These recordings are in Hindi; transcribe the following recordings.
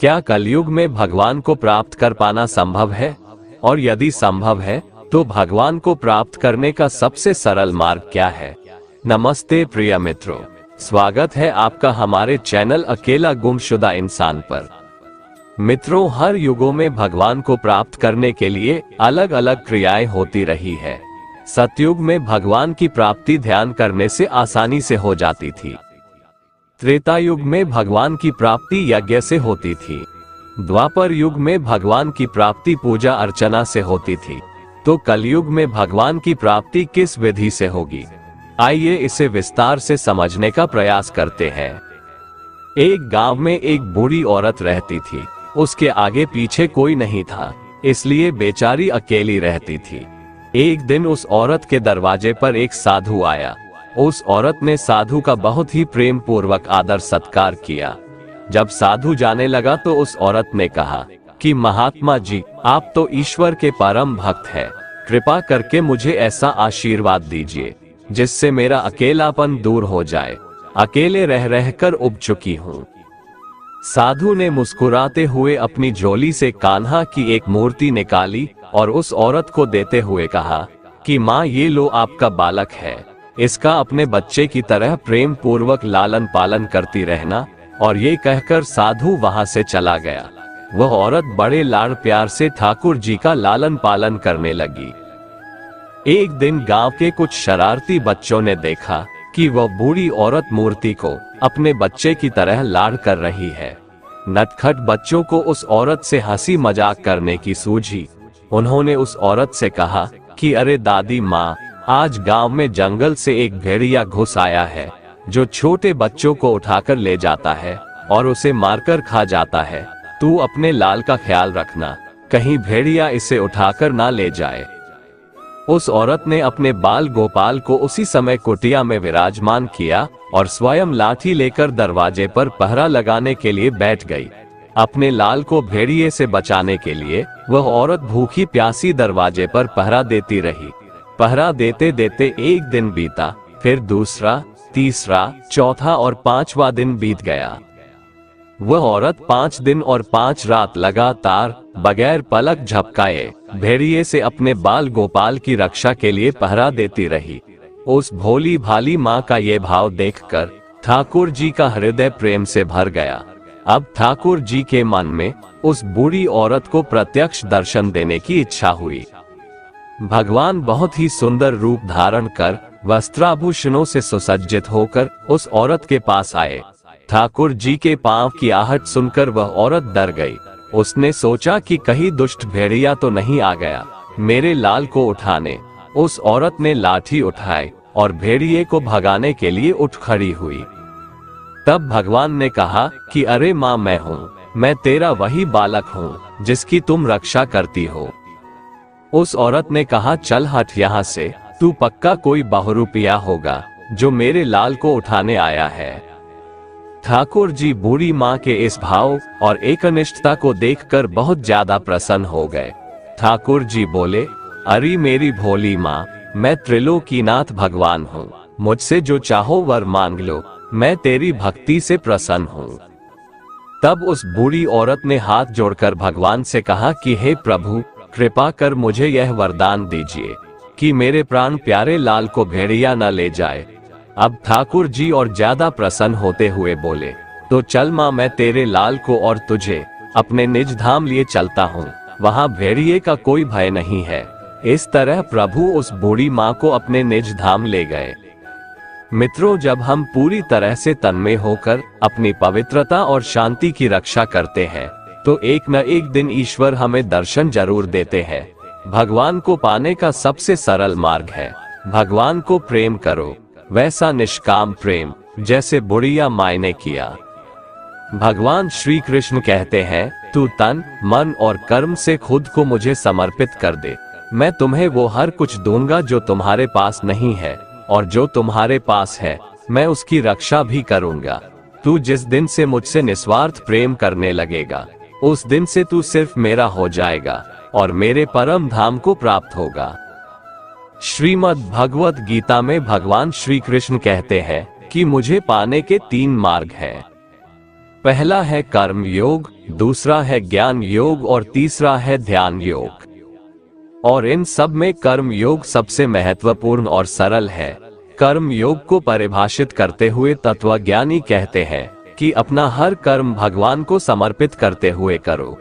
क्या कलयुग में भगवान को प्राप्त कर पाना संभव है? और यदि संभव है तो भगवान को प्राप्त करने का सबसे सरल मार्ग क्या है? नमस्ते प्रिय मित्रों, स्वागत है आपका हमारे चैनल अकेला गुमशुदा इंसान पर। मित्रों, हर युगों में भगवान को प्राप्त करने के लिए अलग अलग क्रियाएं होती रही है। सतयुग में भगवान की प्राप्ति ध्यान करने से आसानी से हो जाती थी। त्रेता युग में भगवान की प्राप्ति यज्ञ से होती थी। द्वापर युग में भगवान की प्राप्ति पूजा अर्चना से होती थी। तो कलयुग में भगवान की प्राप्ति किस विधि से होगी? आइए इसे विस्तार से समझने का प्रयास करते हैं। एक गांव में एक बूढ़ी औरत रहती थी। उसके आगे पीछे कोई नहीं था, इसलिए बेचारी अकेली रहती थी। एक दिन उस औरत के दरवाजे पर एक साधु आया। उस औरत ने साधु का बहुत ही प्रेम पूर्वक आदर सत्कार किया। जब साधु जाने लगा तो उस औरत ने कहा कि महात्मा जी, आप तो ईश्वर के परम भक्त हैं। कृपा करके मुझे ऐसा आशीर्वाद दीजिए जिससे मेरा अकेलापन दूर हो जाए। अकेले रह रहकर उब चुकी हूँ। साधु ने मुस्कुराते हुए अपनी झोली से कान्हा की एक मूर्ति निकाली और उस औरत को देते हुए कहा कि माँ, ये लो आपका बालक है। इसका अपने बच्चे की तरह प्रेम पूर्वक लालन पालन करती रहना। और ये कहकर साधु वहां से चला गया। वह औरत बड़े लाड़ प्यार से ठाकुर जी का लालन पालन करने लगी। एक दिन गांव के कुछ शरारती बच्चों ने देखा कि वह बूढ़ी औरत मूर्ति को अपने बच्चे की तरह लाड़ कर रही है। नटखट बच्चों को उस औरत से हंसी मजाक करने की सूझी। उन्होंने उस औरत से कहा कि अरे दादी माँ, आज गांव में जंगल से एक भेड़िया घुस आया है जो छोटे बच्चों को उठाकर ले जाता है और उसे मारकर खा जाता है। तू अपने लाल का ख्याल रखना, कहीं भेड़िया इसे उठाकर ना ले जाए। उस औरत ने अपने बाल गोपाल को उसी समय कुटिया में विराजमान किया और स्वयं लाठी लेकर दरवाजे पर पहरा लगाने के लिए बैठ गई। अपने लाल को भेड़िए से बचाने के लिए वह औरत भूखी प्यासी दरवाजे पर पहरा देती रही। पहरा देते देते एक दिन बीता, फिर दूसरा, तीसरा, चौथा और पांचवा दिन बीत गया। वह औरत 5 दिन और 5 रात लगातार बगैर पलक झपकाए भेड़िए से अपने बाल गोपाल की रक्षा के लिए पहरा देती रही। उस भोली भाली माँ का ये भाव देखकर ठाकुर जी का हृदय प्रेम से भर गया। अब ठाकुर जी के मन में उस बूढ़ी औरत को प्रत्यक्ष दर्शन देने की इच्छा हुई। भगवान बहुत ही सुंदर रूप धारण कर वस्त्राभूषणों से सुसज्जित होकर उस औरत के पास आए। ठाकुर जी के पांव की आहट सुनकर वह औरत डर गई। उसने सोचा कि कहीं दुष्ट भेड़िया तो नहीं आ गया मेरे लाल को उठाने। उस औरत ने लाठी उठाई और भेड़िए को भगाने के लिए उठ खड़ी हुई। तब भगवान ने कहा कि अरे माँ, मैं हूँ, मैं तेरा वही बालक हूँ जिसकी तुम रक्षा करती हो। उस औरत ने कहा, चल हट यहाँ से, तू पक्का कोई बहुरूपिया होगा जो मेरे लाल को उठाने आया है। ठाकुर जी बूढ़ी माँ के इस भाव और एकनिष्ठता को देखकर बहुत ज्यादा प्रसन्न हो गए। ठाकुर जी बोले, अरे मेरी भोली माँ, मैं त्रिलोकीनाथ भगवान हूँ। मुझसे जो चाहो वर मांग लो, मैं तेरी भक्ति से प्रसन्न हूँ। तब उस बूढ़ी औरत ने हाथ जोड़कर भगवान से कहा कि हे प्रभु, कृपा कर मुझे यह वरदान दीजिए कि मेरे प्राण प्यारे लाल को भेड़िया न ले जाए। अब ठाकुर जी और ज्यादा प्रसन्न होते हुए बोले, तो चल माँ, मैं तेरे लाल को और तुझे अपने निज धाम लिए चलता हूँ। वहाँ भेड़िए का कोई भय नहीं है। इस तरह प्रभु उस बूढ़ी माँ को अपने निज धाम ले गए। मित्रों, जब हम पूरी तरह से तन्मय होकर अपनी पवित्रता और शांति की रक्षा करते हैं तो एक न एक दिन ईश्वर हमें दर्शन जरूर देते हैं। भगवान को पाने का सबसे सरल मार्ग है भगवान को प्रेम करो, वैसा निष्काम प्रेम जैसे बुढ़िया माँ ने किया। भगवान श्री कृष्ण कहते हैं, तू तन, मन और कर्म से खुद को मुझे समर्पित कर दे, मैं तुम्हें वो हर कुछ दूंगा जो तुम्हारे पास नहीं है, और जो तुम्हारे पास है मैं उसकी रक्षा भी करूंगा। तू जिस दिन से मुझसे निस्वार्थ प्रेम करने लगेगा, उस दिन से तू सिर्फ मेरा हो जाएगा और मेरे परम धाम को प्राप्त होगा। श्रीमद् भगवत गीता में भगवान श्री कृष्ण कहते हैं कि मुझे पाने के 3 मार्ग हैं। पहला है कर्म योग, दूसरा है ज्ञान योग और तीसरा है ध्यान योग। और इन सब में कर्म योग सबसे महत्वपूर्ण और सरल है। कर्म योग को परिभाषित करते हुए तत्वज्ञानी कहते हैं कि अपना हर कर्म भगवान को समर्पित करते हुए करो।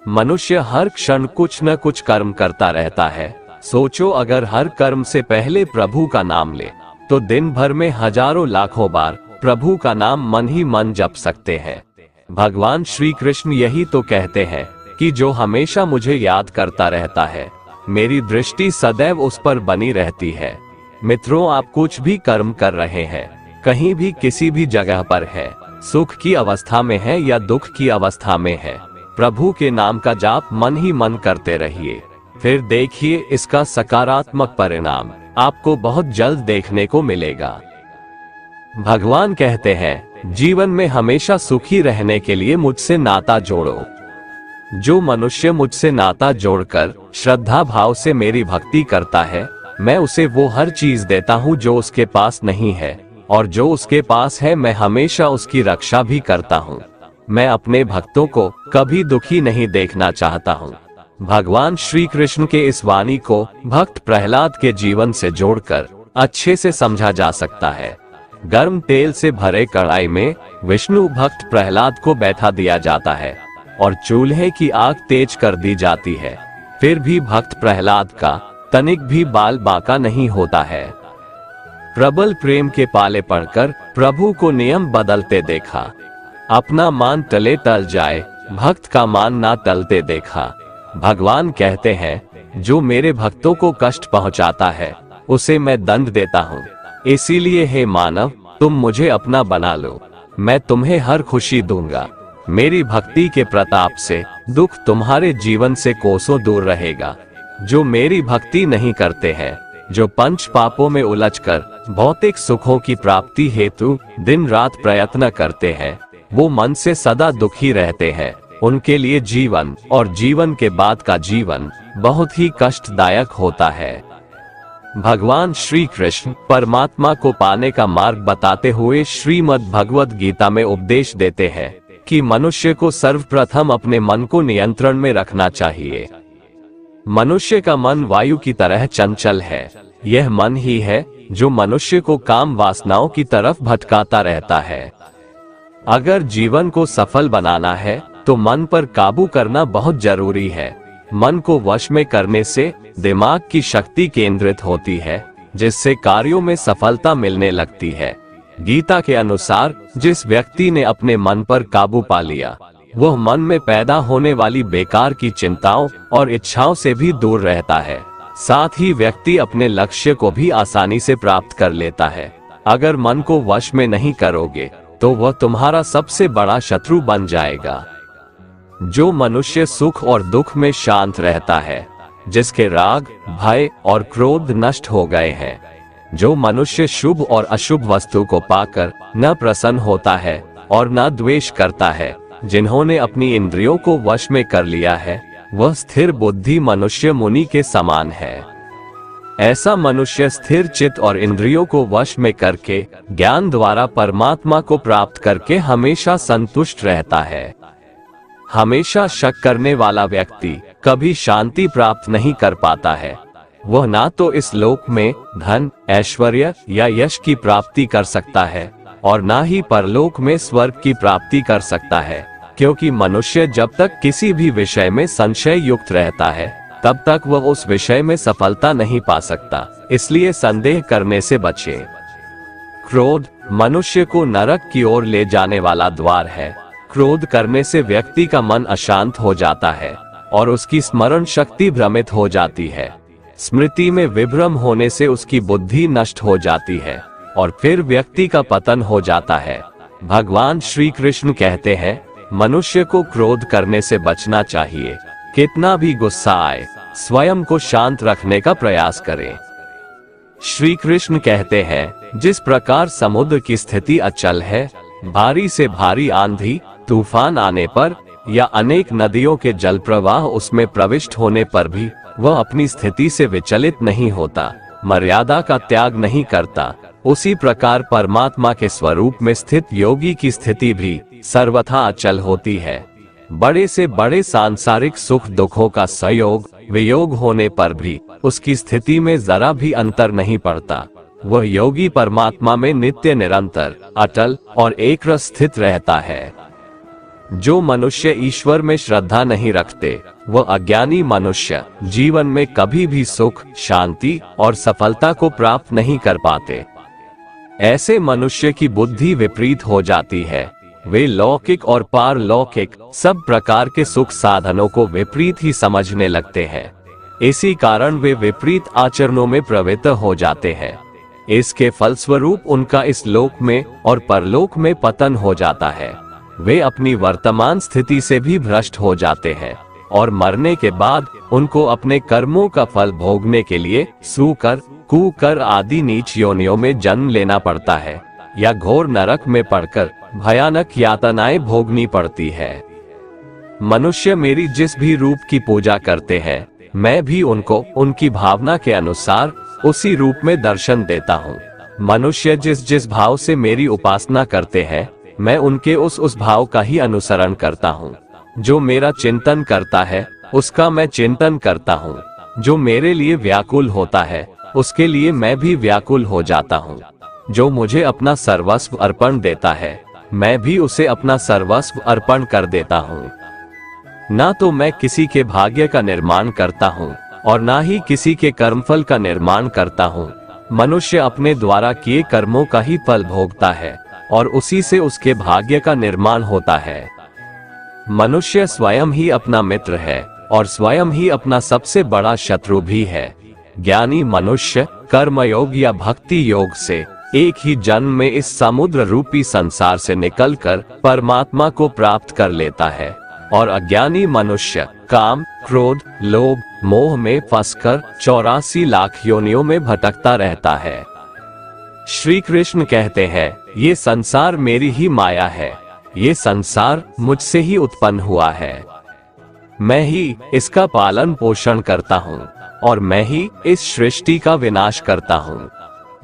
मनुष्य हर क्षण कुछ न कुछ कर्म करता रहता है। सोचो, अगर हर कर्म से पहले प्रभु का नाम ले तो दिन भर में हजारों लाखों बार प्रभु का नाम मन ही मन जप सकते हैं। भगवान श्री कृष्ण यही तो कहते हैं कि जो हमेशा मुझे याद करता रहता है, मेरी दृष्टि सदैव उस पर बनी रहती है। मित्रों, आप कुछ भी कर्म कर रहे हैं, कहीं भी किसी भी जगह पर है, सुख की अवस्था में है या दुख की अवस्था में है, प्रभु के नाम का जाप मन ही मन करते रहिए। फिर देखिए इसका सकारात्मक परिणाम आपको बहुत जल्द देखने को मिलेगा। भगवान कहते हैं, जीवन में हमेशा सुखी रहने के लिए मुझसे नाता जोड़ो। जो मनुष्य मुझसे नाता जोड़कर श्रद्धा भाव से मेरी भक्ति करता है, मैं उसे वो हर चीज देता हूँ जो उसके पास नहीं है, और जो उसके पास है मैं हमेशा उसकी रक्षा भी करता हूँ। मैं अपने भक्तों को कभी दुखी नहीं देखना चाहता हूँ। भगवान श्री कृष्ण के इस वाणी को भक्त प्रहलाद के जीवन से जोड़कर अच्छे से समझा जा सकता है। गर्म तेल से भरे कढ़ाई में विष्णु भक्त प्रहलाद को बैठा दिया जाता है और चूल्हे की आग तेज कर दी जाती है। फिर भी भक्त प्रहलाद का तनिक भी बाल बांका नहीं होता है। प्रबल प्रेम के पाले पड़कर प्रभु को नियम बदलते देखा। अपना मान टले टल जाए, भक्त का मान ना टलते देखा। भगवान कहते हैं, जो मेरे भक्तों को कष्ट पहुंचाता है उसे मैं दंड देता हूँ। इसीलिए हे मानव, तुम मुझे अपना बना लो, मैं तुम्हें हर खुशी दूंगा। मेरी भक्ति के प्रताप से दुख तुम्हारे जीवन से कोसों दूर रहेगा। जो मेरी भक्ति नहीं करते हैं, जो पंच पापों में उलझकर भौतिक सुखों की प्राप्ति हेतु दिन रात प्रयत्न करते हैं, वो मन से सदा दुखी रहते हैं। उनके लिए जीवन और जीवन के बाद का जीवन बहुत ही कष्टदायक होता है। भगवान श्री कृष्ण परमात्मा को पाने का मार्ग बताते हुए श्रीमद् भगवद गीता में उपदेश देते हैं कि मनुष्य को सर्वप्रथम अपने मन को नियंत्रण में रखना चाहिए। मनुष्य का मन वायु की तरह चंचल है। यह मन ही है जो मनुष्य को काम वासनाओं की तरफ भटकाता रहता है। अगर जीवन को सफल बनाना है तो मन पर काबू करना बहुत जरूरी है। मन को वश में करने से दिमाग की शक्ति केंद्रित होती है, जिससे कार्यों में सफलता मिलने लगती है। गीता के अनुसार जिस व्यक्ति ने अपने मन पर काबू पा लिया, वह मन में पैदा होने वाली बेकार की चिंताओं और इच्छाओं से भी दूर रहता है। साथ ही व्यक्ति अपने लक्ष्य को भी आसानी से प्राप्त कर लेता है। अगर मन को वश में नहीं करोगे तो वह तुम्हारा सबसे बड़ा शत्रु बन जाएगा। जो मनुष्य सुख और दुख में शांत रहता है, जिसके राग, भय और क्रोध नष्ट हो गए हैं, जो मनुष्य शुभ और अशुभ वस्तु को पाकर न प्रसन्न होता है और न द्वेष करता है, जिन्होंने अपनी इंद्रियों को वश में कर लिया है, वह स्थिर बुद्धि मनुष्य मुनि के समान है। ऐसा मनुष्य स्थिर चित्त और इंद्रियों को वश में करके ज्ञान द्वारा परमात्मा को प्राप्त करके हमेशा संतुष्ट रहता है। हमेशा शक करने वाला व्यक्ति कभी शांति प्राप्त नहीं कर पाता है। वह ना तो इस लोक में धन, ऐश्वर्य या यश की प्राप्ति कर सकता है और ना ही परलोक में स्वर्ग की प्राप्ति कर सकता है, क्योंकि मनुष्य जब तक किसी भी विषय में संशय युक्त रहता है, तब तक वह उस विषय में सफलता नहीं पा सकता। इसलिए संदेह करने से बचे। क्रोध मनुष्य को नरक की ओर ले जाने वाला द्वार है। क्रोध करने से व्यक्ति का मन अशांत हो जाता है और उसकी स्मरण शक्ति भ्रमित हो जाती है। स्मृति में विभ्रम होने से उसकी बुद्धि नष्ट हो जाती है और फिर व्यक्ति का पतन हो जाता है। भगवान श्री कृष्ण कहते हैं, मनुष्य को क्रोध करने से बचना चाहिए। कितना भी गुस्सा आए, स्वयं को शांत रखने का प्रयास करें। श्री कृष्ण कहते हैं, जिस प्रकार समुद्र की स्थिति अचल है, भारी से भारी आंधी तूफान आने पर या अनेक नदियों के जल प्रवाह उसमें प्रविष्ट होने पर भी वह अपनी स्थिति से विचलित नहीं होता, मर्यादा का त्याग नहीं करता, उसी प्रकार परमात्मा के स्वरूप में स्थित योगी की स्थिति भी सर्वथा अचल होती है। बड़े से बड़े सांसारिक सुख दुखों का संयोग वियोग होने पर भी उसकी स्थिति में जरा भी अंतर नहीं पड़ता। वह योगी परमात्मा में नित्य निरंतर अटल और एक रस स्थित रहता है। जो मनुष्य ईश्वर में श्रद्धा नहीं रखते, वह अज्ञानी मनुष्य जीवन में कभी भी सुख, शांति और सफलता को प्राप्त नहीं कर पाते। ऐसे मनुष्य की बुद्धि विपरीत हो जाती है। वे लौकिक और पारलौकिक सब प्रकार के सुख साधनों को विपरीत ही समझने लगते हैं। इसी कारण वे विपरीत आचरणों में प्रवृत्त हो जाते हैं। इसके फलस्वरूप उनका इस लोक में और परलोक में पतन हो जाता है। वे अपनी वर्तमान स्थिति से भी भ्रष्ट हो जाते हैं और मरने के बाद उनको अपने कर्मों का फल भोगने के लिए सूकर, कुकर आदि नीच योनियों में जन्म लेना पड़ता है या घोर नरक में पड़कर भयानक यातनाएं भोगनी पड़ती है। मनुष्य मेरी जिस भी रूप की पूजा करते हैं, मैं भी उनको उनकी भावना के अनुसार उसी रूप में दर्शन देता हूँ। मनुष्य जिस जिस भाव से मेरी उपासना करते हैं, मैं उनके उस भाव का ही अनुसरण करता हूँ। जो मेरा चिंतन करता है, उसका मैं चिंतन करता हूँ। जो मेरे लिए व्याकुल होता है, उसके लिए मैं भी व्याकुल हो जाता हूँ। जो मुझे अपना सर्वस्व अर्पण देता है, मैं भी उसे अपना सर्वस्व अर्पण कर देता हूँ। ना तो मैं किसी के भाग्य का निर्माण करता हूँ और ना ही किसी के कर्मफल का निर्माण करता हूँ। मनुष्य अपने द्वारा किए कर्मों का ही फल भोगता है और उसी से उसके भाग्य का निर्माण होता है। मनुष्य स्वयं ही अपना मित्र है और स्वयं ही अपना सबसे बड़ा शत्रु भी है। ज्ञानी मनुष्य कर्मयोग या भक्ति योग से एक ही जन्म में इस समुद्र रूपी संसार से निकलकर परमात्मा को प्राप्त कर लेता है और अज्ञानी मनुष्य काम, क्रोध, लोभ, मोह में फंसकर 84 लाख योनियों में भटकता रहता है। श्री कृष्ण कहते हैं, ये संसार मेरी ही माया है। ये संसार मुझसे ही उत्पन्न हुआ है। मैं ही इसका पालन पोषण करता हूँ और मैं ही इस सृष्टि का विनाश करता हूँ।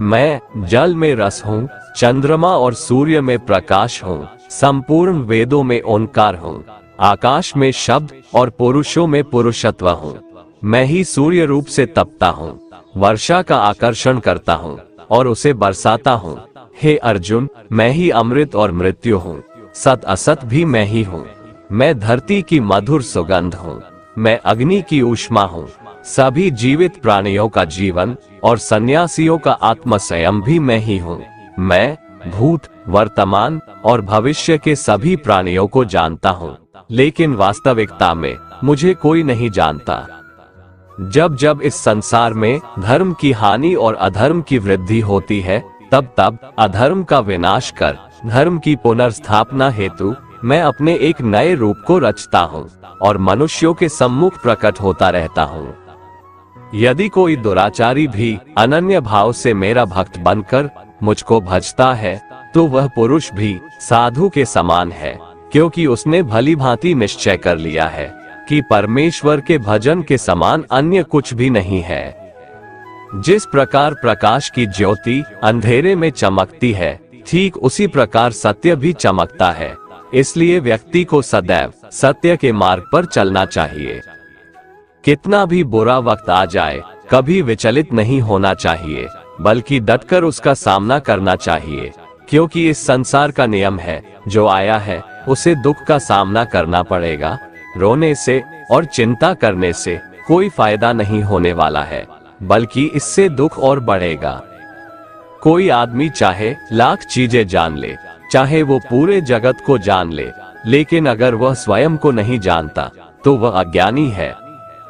मैं जल में रस हूँ, चंद्रमा और सूर्य में प्रकाश हूँ, संपूर्ण वेदों में ओंकार हूँ, आकाश में शब्द और पुरुषों में पुरुषत्व हूँ। मैं ही सूर्य रूप से तपता हूँ, वर्षा का आकर्षण करता हूँ और उसे बरसाता हूँ। हे अर्जुन, मैं ही अमृत और मृत्यु हूँ, सत असत भी मैं ही हूँ। मैं धरती की मधुर सुगंध हूँ, मैं अग्नि की ऊष्मा हूँ, सभी जीवित प्राणियों का जीवन और सन्यासियों का आत्म संयम भी मैं ही हूँ। मैं भूत, वर्तमान और भविष्य के सभी प्राणियों को जानता हूँ, लेकिन वास्तविकता में मुझे कोई नहीं जानता। जब जब इस संसार में धर्म की हानि और अधर्म की वृद्धि होती है, तब तब अधर्म का विनाश कर धर्म की पुनर्स्थापना हेतु मैं अपने एक नए रूप को रचता हूँ और मनुष्यों के सम्मुख प्रकट होता रहता हूँ। यदि कोई दुराचारी भी अनन्य भाव से मेरा भक्त बनकर मुझको भजता है, तो वह पुरुष भी साधु के समान है, क्योंकि उसने भली भांति निश्चय कर लिया है कि परमेश्वर के भजन के समान अन्य कुछ भी नहीं है। जिस प्रकार प्रकाश की ज्योति अंधेरे में चमकती है, ठीक उसी प्रकार सत्य भी चमकता है। इसलिए व्यक्ति को सदैव सत्य के मार्ग पर चलना चाहिए। कितना भी बुरा वक्त आ जाए, कभी विचलित नहीं होना चाहिए, बल्कि डटकर उसका सामना करना चाहिए, क्योंकि इस संसार का नियम है, जो आया है उसे दुख का सामना करना पड़ेगा। रोने से और चिंता करने से कोई फायदा नहीं होने वाला है, बल्कि इससे दुख और बढ़ेगा। कोई आदमी चाहे लाख चीजें जान ले, चाहे वो पूरे जगत को जान ले, लेकिन अगर वह स्वयं को नहीं जानता तो वह अज्ञानी है।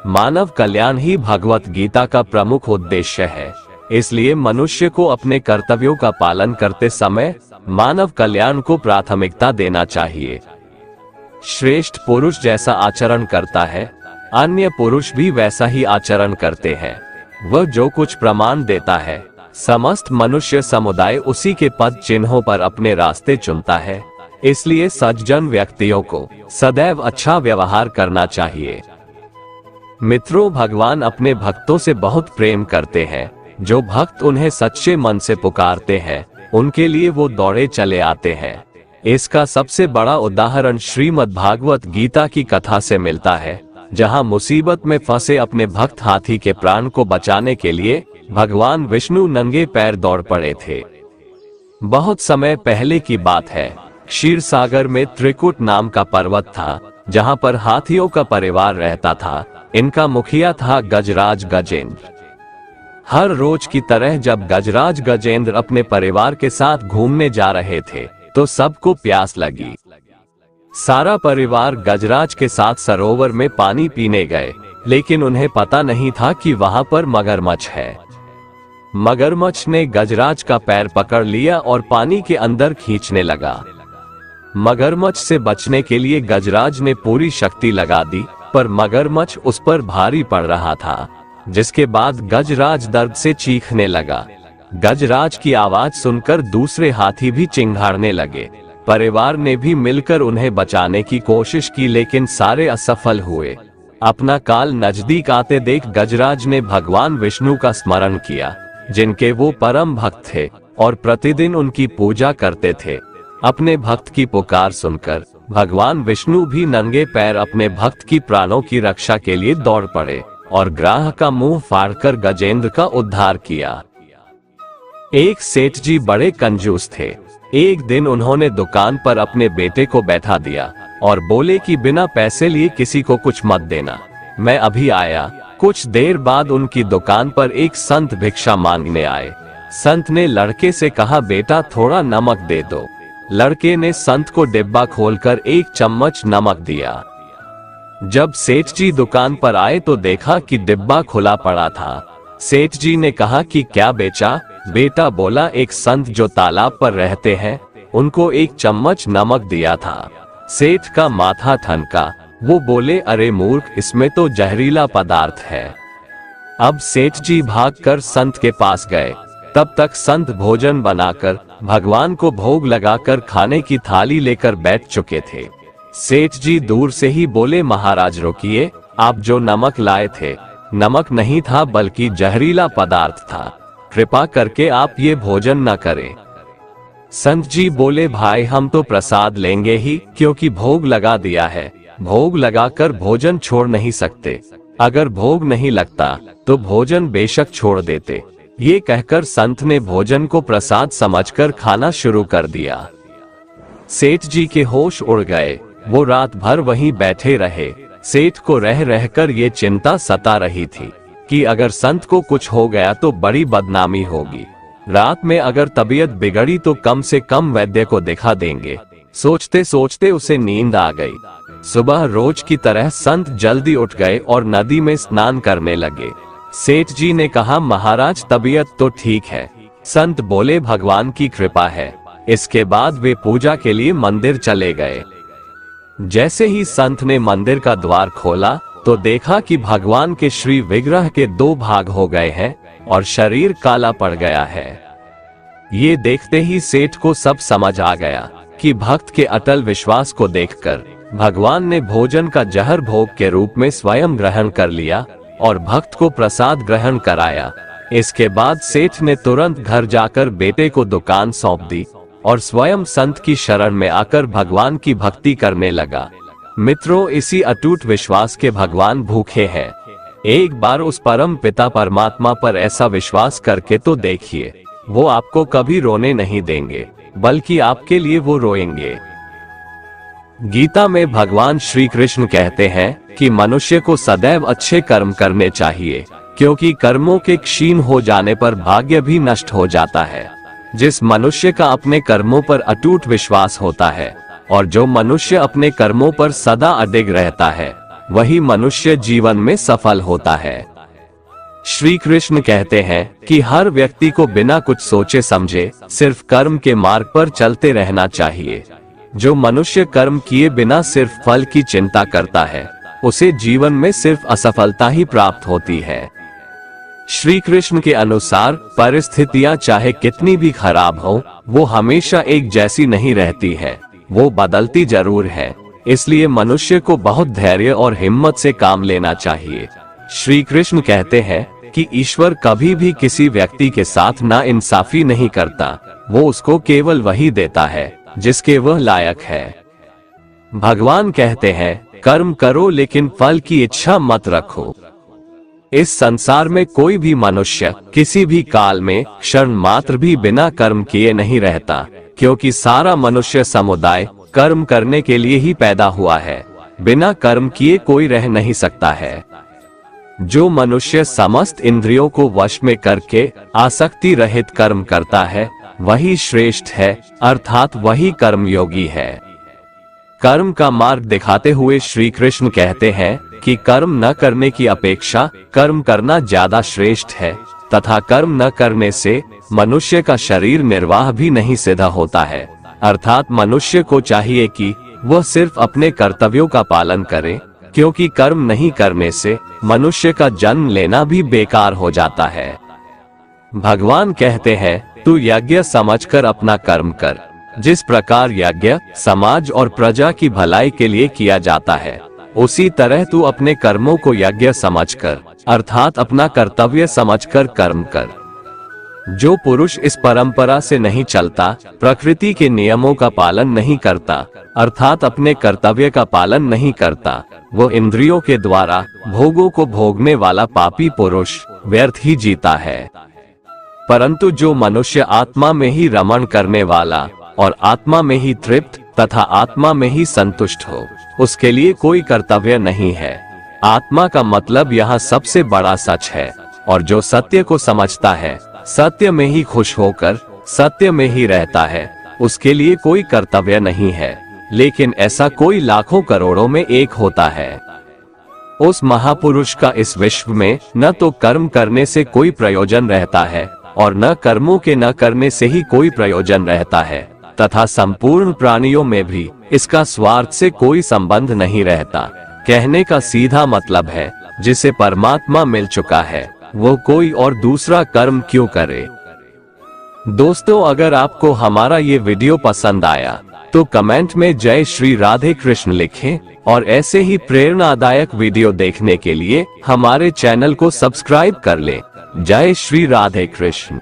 मानव कल्याण ही भगवत गीता का प्रमुख उद्देश्य है। इसलिए मनुष्य को अपने कर्तव्यों का पालन करते समय मानव कल्याण को प्राथमिकता देना चाहिए। श्रेष्ठ पुरुष जैसा आचरण करता है, अन्य पुरुष भी वैसा ही आचरण करते हैं। वह जो कुछ प्रमाण देता है, समस्त मनुष्य समुदाय उसी के पद चिन्हों पर अपने रास्ते चुनता है। इसलिए सज्जन व्यक्तियों को सदैव अच्छा व्यवहार करना चाहिए। मित्रों, भगवान अपने भक्तों से बहुत प्रेम करते हैं, जो भक्त उन्हें सच्चे मन से पुकारते हैं उनके लिए वो दौड़े चले आते हैं। इसका सबसे बड़ा उदाहरण श्रीमद् भागवत गीता की कथा से मिलता है, जहां मुसीबत में फंसे अपने भक्त हाथी के प्राण को बचाने के लिए भगवान विष्णु नंगे पैर दौड़ पड़े थे। बहुत समय पहले की बात है, क्षीर सागर में त्रिकुट नाम का पर्वत था, जहां पर हाथियों का परिवार रहता था। इनका मुखिया था गजराज गजेंद्र। हर रोज की तरह जब गजराज गजेंद्र अपने परिवार के साथ घूमने जा रहे थे तो सबको प्यास लगी। सारा परिवार गजराज के साथ सरोवर में पानी पीने गए, लेकिन उन्हें पता नहीं था कि वहां पर मगरमच्छ है। मगरमच्छ ने गजराज का पैर पकड़ लिया और पानी के अंदर खींचने लगा। मगरमच्छ से बचने के लिए गजराज ने पूरी शक्ति लगा दी, पर मगरमच्छ उस पर भारी पड़ रहा था, जिसके बाद गजराज दर्द से चीखने लगा। गजराज की आवाज सुनकर दूसरे हाथी भी चिंघाड़ने लगे। परिवार ने भी मिलकर उन्हें बचाने की कोशिश की, लेकिन सारे असफल हुए। अपना काल नजदीक आते देख गजराज ने भगवान विष्णु का स्मरण किया, जिनके वो परम भक्त थे और प्रतिदिन उनकी पूजा करते थे। अपने भक्त की पुकार सुनकर भगवान विष्णु भी नंगे पैर अपने भक्त की प्राणों की रक्षा के लिए दौड़ पड़े और ग्राह का मुंह फाड़कर गजेंद्र का उद्धार किया। एक सेठ जी बड़े कंजूस थे। एक दिन उन्होंने दुकान पर अपने बेटे को बैठा दिया और बोले कि बिना पैसे लिए किसी को कुछ मत देना, मैं अभी आया। कुछ देर बाद उनकी दुकान पर एक संत भिक्षा मांगने आए। संत ने लड़के से कहा, बेटा थोड़ा नमक दे दो। लड़के ने संत को डिब्बा खोलकर 1 चम्मच नमक दिया। जब सेठ जी दुकान पर आए तो देखा कि डिब्बा खुला पड़ा था। सेठ जी ने कहा कि क्या बेचा? बेटा बोला, एक संत जो तालाब पर रहते हैं उनको 1 चम्मच नमक दिया था। सेठ का माथा ठनका। वो बोले, अरे मूर्ख, इसमें तो जहरीला पदार्थ है। अब सेठ जी भागकर संत के पास गए। तब तक संत भोजन बनाकर भगवान को भोग लगाकर खाने की थाली लेकर बैठ चुके थे। सेठ जी दूर से ही बोले, महाराज रोकिए, आप जो नमक लाए थे नमक नहीं था बल्कि जहरीला पदार्थ था। कृपा करके आप ये भोजन न करें। संत जी बोले, भाई हम तो प्रसाद लेंगे ही, क्योंकि भोग लगा दिया है। भोग लगाकर भोजन छोड़ नहीं सकते। अगर भोग नहीं लगता तो भोजन बेशक छोड़ देते। ये कहकर संत ने भोजन को प्रसाद समझकर खाना शुरू कर दिया। सेठ जी के होश उड़ गए। वो रात भर वहीं बैठे रहे। सेठ को रह रहकर ये चिंता सता रही थी कि अगर संत को कुछ हो गया तो बड़ी बदनामी होगी। रात में अगर तबीयत बिगड़ी तो कम से कम वैद्य को दिखा देंगे। सोचते सोचते उसे नींद आ गई। सुबह रोज की तरह संत जल्दी उठ गए और नदी में स्नान करने लगे। सेठ जी ने कहा, महाराज तबीयत तो ठीक है। संत बोले, भगवान की कृपा है। इसके बाद वे पूजा के लिए मंदिर चले गए। जैसे ही संत ने मंदिर का द्वार खोला तो देखा कि भगवान के श्री विग्रह के 2 भाग हो गए हैं और शरीर काला पड़ गया है। ये देखते ही सेठ को सब समझ आ गया कि भक्त के अटल विश्वास को देखकर भगवान ने भोजन का जहर भोग के रूप में स्वयं ग्रहण कर लिया और भक्त को प्रसाद ग्रहण कराया। इसके बाद सेठ ने तुरंत घर जाकर बेटे को दुकान सौंप दी और स्वयं संत की शरण में आकर भगवान की भक्ति करने लगा। मित्रों, इसी अटूट विश्वास के भगवान भूखे हैं। एक बार उस परम पिता परमात्मा पर ऐसा विश्वास करके तो देखिए, वो आपको कभी रोने नहीं देंगे, बल्कि आपके लिए वो रोएंगे। गीता में भगवान श्री कृष्ण कहते हैं कि मनुष्य को सदैव अच्छे कर्म करने चाहिए, क्योंकि कर्मों के क्षीण हो जाने पर भाग्य भी नष्ट हो जाता है। जिस मनुष्य का अपने कर्मों पर अटूट विश्वास होता है और जो मनुष्य अपने कर्मों पर सदा अडिग रहता है, वही मनुष्य जीवन में सफल होता है। श्री कृष्ण कहते हैं कि हर व्यक्ति को बिना कुछ सोचे समझे सिर्फ कर्म के मार्ग पर चलते रहना चाहिए। जो मनुष्य कर्म किए बिना सिर्फ फल की चिंता करता है, उसे जीवन में सिर्फ असफलता ही प्राप्त होती है। श्री कृष्ण के अनुसार परिस्थितियां चाहे कितनी भी खराब हो, वो हमेशा एक जैसी नहीं रहती है, वो बदलती जरूर है। इसलिए मनुष्य को बहुत धैर्य और हिम्मत से काम लेना चाहिए। श्री कृष्ण कहते हैं कि ईश्वर कभी भी किसी व्यक्ति के साथ नाइंसाफी नहीं करता, वो उसको केवल वही देता है जिसके वह लायक है। भगवान कहते हैं, कर्म करो लेकिन फल की इच्छा मत रखो। इस संसार में कोई भी मनुष्य किसी भी काल में क्षण मात्र भी बिना कर्म किए नहीं रहता, क्योंकि सारा मनुष्य समुदाय कर्म करने के लिए ही पैदा हुआ है। बिना कर्म किए कोई रह नहीं सकता है। जो मनुष्य समस्त इंद्रियों को वश में करके आसक्ति रहित कर्म करता है वही श्रेष्ठ है, अर्थात वही कर्मयोगी है। कर्म का मार्ग दिखाते हुए श्री कृष्ण कहते हैं कि कर्म न करने की अपेक्षा कर्म करना ज्यादा श्रेष्ठ है, तथा कर्म न करने से मनुष्य का शरीर निर्वाह भी नहीं सिद्ध होता है। अर्थात मनुष्य को चाहिए कि वह सिर्फ अपने कर्तव्यों का पालन करे, क्योंकि कर्म नहीं करने से मनुष्य का जन्म लेना भी बेकार हो जाता है। भगवान कहते हैं, तू यज्ञ समझकर अपना कर्म कर। जिस प्रकार यज्ञ समाज और प्रजा की भलाई के लिए किया जाता है, उसी तरह तू अपने कर्मों को यज्ञ समझकर, अर्थात अपना कर्तव्य समझकर कर्म कर। जो पुरुष इस परंपरा से नहीं चलता, प्रकृति के नियमों का पालन नहीं करता, अर्थात अपने कर्तव्य का पालन नहीं करता, वो इंद्रियों के द्वारा भोगों को भोगने वाला पापी पुरुष व्यर्थ ही जीता है। परंतु जो मनुष्य आत्मा में ही रमण करने वाला और आत्मा में ही तृप्त तथा आत्मा में ही संतुष्ट हो, उसके लिए कोई कर्तव्य नहीं है। आत्मा का मतलब यहाँ सबसे बड़ा सच है, और जो सत्य को समझता है, सत्य में ही खुश होकर सत्य में ही रहता है, उसके लिए कोई कर्तव्य नहीं है। लेकिन ऐसा कोई लाखों करोड़ों में एक होता है। उस महापुरुष का इस विश्व में न तो कर्म करने से कोई प्रयोजन रहता है और न कर्मों के न करने से ही कोई प्रयोजन रहता है, तथा संपूर्ण प्राणियों में भी इसका स्वार्थ से कोई संबंध नहीं रहता। कहने का सीधा मतलब है, जिसे परमात्मा मिल चुका है वो कोई और दूसरा कर्म क्यों करे। दोस्तों, अगर आपको हमारा ये वीडियो पसंद आया तो कमेंट में जय श्री राधे कृष्ण लिखें, और ऐसे ही प्रेरणादायक वीडियो देखने के लिए हमारे चैनल को सब्सक्राइब कर लें। जय श्री राधे कृष्ण।